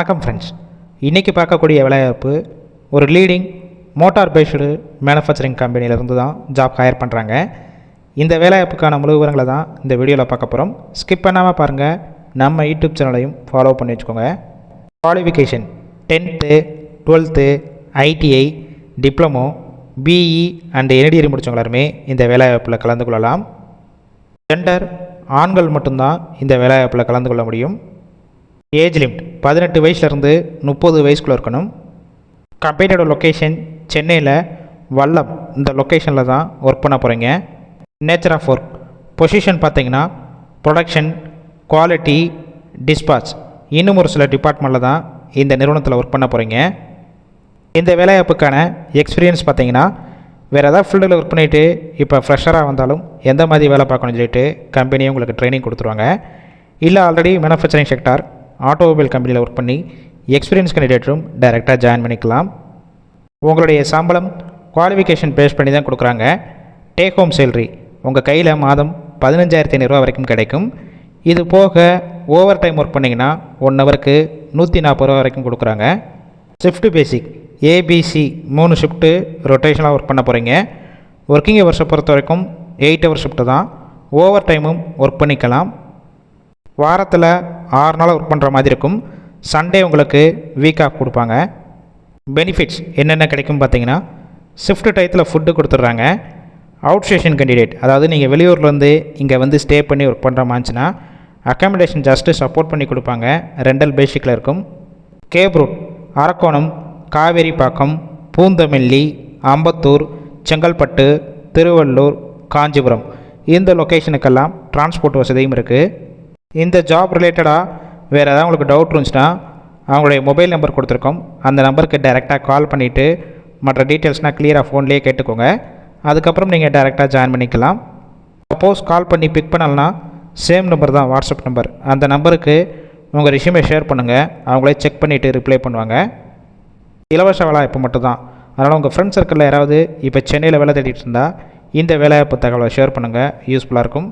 வணக்கம் ஃப்ரெண்ட்ஸ். இன்றைக்கி பார்க்கக்கூடிய வேலைவாய்ப்பு ஒரு லீடிங் மோட்டார் பேஸ்டு மேனுஃபேக்சரிங் கம்பெனியிலேருந்து தான் ஜாப் ஹையர் பண்ணுறாங்க. இந்த வேலைவாய்ப்புக்கான முழு விவரங்களை தான் இந்த வீடியோவில் பார்க்க போகிறோம். ஸ்கிப் பண்ணாமல் பாருங்கள். நம்ம யூடியூப் சேனலையும் ஃபாலோ பண்ணி வச்சுக்கோங்க. Qualification 10th 12th ITI diploma BE and NDRI முடித்தவங்க எல்லாருமே இந்த வேலைவாய்ப்பில் கலந்து கொள்ளலாம். ஜெண்டர் ஆண்கள் மட்டும்தான் இந்த வேலைவாய்ப்பில் கலந்து கொள்ள முடியும். ஏஜ் லிமிட் 18 வயசுலேருந்து 30 வயசுக்குள்ளே இருக்கணும். கம்பெனியோட லொக்கேஷன் சென்னையில் வல்லம் இந்த லொக்கேஷனில் தான் ஒர்க் பண்ண போகிறீங்க. நேச்சர் ஆஃப் ஒர்க் பொசிஷன் பார்த்தீங்கன்னா ப்ரொடக்ஷன், குவாலிட்டி, டிஸ்பாச் இன்னும் ஒரு சில டிபார்ட்மெண்ட்டில் தான் இந்த நிறுவனத்தில் ஒர்க் பண்ண போகிறீங்க. இந்த வேலைவாய்ப்புக்கான எக்ஸ்பீரியன்ஸ் பார்த்தீங்கன்னா வேறு ஏதாவது ஃபீல்டில் ஒர்க் பண்ணிவிட்டு இப்போ ஃப்ரெஷராக வந்தாலும் எந்த மாதிரி வேலை பார்க்கணும்னு சொல்லிட்டு கம்பெனியும் உங்களுக்கு ட்ரைனிங் கொடுத்துருவாங்க. இல்லை ஆல்ரெடி மேனுஃபேக்சரிங் செக்டார் ஆட்டோமொபைல் கம்பெனியில் ஒர்க் பண்ணி எக்ஸ்பீரியன்ஸ் கேண்டிடேட்டும் டைரெக்டாக ஜாயின் பண்ணிக்கலாம். உங்களுடைய சம்பளம் குவாலிஃபிகேஷன் பேஸ் பண்ணி தான் கொடுக்குறாங்க. டேக் ஹோம் சேலரி உங்கள் கையில் மாதம் 15,500 வரைக்கும் கிடைக்கும். இது போக ஓவர் டைம் ஒர்க் பண்ணிங்கன்னா 1 ஹவருக்கு 140 வரைக்கும் கொடுக்குறாங்க. ஷிஃப்ட்டு பேசிக் ABC 3 ஷிஃப்ட்டு ரொட்டேஷனாக ஒர்க் பண்ண போகிறீங்க. ஒர்க்கிங் ஹவர்ஸை பொறுத்த வரைக்கும் 8 ஹவர் ஷிஃப்ட்டு தான். ஓவர் டைமும் ஒர்க் பண்ணிக்கலாம். வாரத்தில் 6 நாள் ஒர்க் பண்ணுற மாதிரி இருக்கும். சண்டே உங்களுக்கு வீக் ஆஃப் கொடுப்பாங்க. பெனிஃபிட்ஸ் என்னென்ன கிடைக்கும் பார்த்தீங்கன்னா ஷிஃப்ட் டயத்தில் ஃபுட்டு கொடுத்துட்றாங்க. அவுட் ஸ்டேஷன் கேண்டிடேட் அதாவது நீங்கள் வெளியூர்லேருந்து இங்கே வந்து ஸ்டே பண்ணி ஒர்க் பண்ணுற மாதிரிச்சுன்னா அக்காமடேஷன் ஜஸ்ட்டு சப்போர்ட் பண்ணி கொடுப்பாங்க. ரெண்டல் பேசிக்கில் இருக்கும். கேப் ரூட் அரக்கோணம், காவேரிப்பாக்கம், பூந்தமல்லி, அம்பத்தூர், செங்கல்பட்டு, திருவள்ளூர், காஞ்சிபுரம் இந்த லொக்கேஷனுக்கெல்லாம் டிரான்ஸ்போர்ட் வசதியும் இருக்குது. இந்த ஜாப் ரிலேட்டடாக வேறு ஏதாவது உங்களுக்கு டவுட் இருந்துச்சுன்னா அவங்களுடைய மொபைல் நம்பர் கொடுத்துருக்கோம். அந்த நம்பருக்கு டைரெக்டாக கால் பண்ணிவிட்டு மற்ற டீட்டெயில்ஸ்னால் கிளியராக ஃபோன்லேயே கேட்டுக்கோங்க. அதுக்கப்புறம் நீங்கள் டைரெக்டாக ஜாயின் பண்ணிக்கலாம். சப்போஸ் கால் பண்ணி பிக் பண்ணலன்னா சேம் நம்பர் தான் வாட்ஸ்அப் நம்பர். அந்த நம்பருக்கு உங்கள் ரெஸ்யூமை ஷேர் பண்ணுங்கள். அவங்களே செக் பண்ணிவிட்டு ரிப்ளை பண்ணுவாங்க. இலவச வேலைவாய்ப்பு மட்டும்தான். அதனால் உங்கள் ஃப்ரெண்ட்ஸ் சர்க்கிளில் யாராவது இப்போ சென்னையில் வேலை தேடிட்டு இருந்தால் இந்த வேலைவாய்ப்பு தகவலை ஷேர் பண்ணுங்கள். யூஸ்ஃபுல்லாக இருக்கும்.